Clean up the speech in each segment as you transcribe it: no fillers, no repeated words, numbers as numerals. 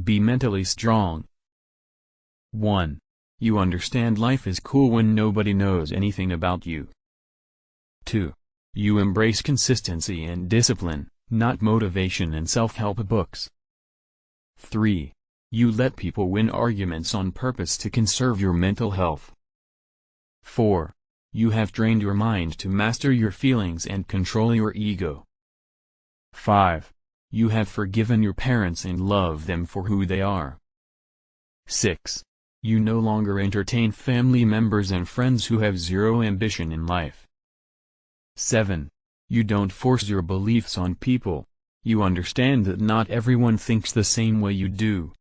Be mentally strong. 1. You understand life is cool when nobody knows anything about you. 2. You embrace consistency and discipline, not motivation and self-help books. 3. You let people win arguments on purpose to conserve your mental health. 4. You have trained your mind to master your feelings and control your ego. 5. You have forgiven your parents and love them for who they are. 6. You no longer entertain family members and friends who have zero ambition in life. 7. You don't force your beliefs on people. You understand that not everyone thinks the same way you do.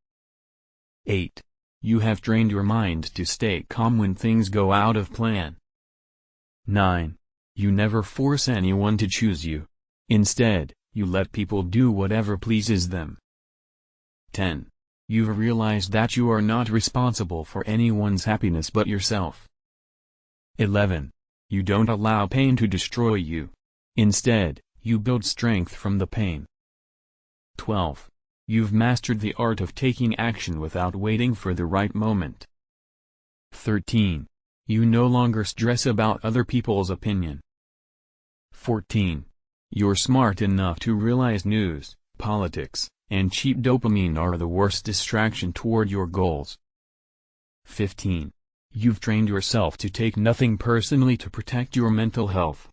8. You have trained your mind to stay calm when things go out of plan. 9. You never force anyone to choose you. Instead, you let people do whatever pleases them. 10. You've realized that you are not responsible for anyone's happiness but yourself. 11. You don't allow pain to destroy you. Instead, you build strength from the pain. 12. You've mastered the art of taking action without waiting for the right moment. 13. You no longer stress about other people's opinion. 14. You're smart enough to realize news, politics, and cheap dopamine are the worst distraction toward your goals. 15. You've trained yourself to take nothing personally to protect your mental health.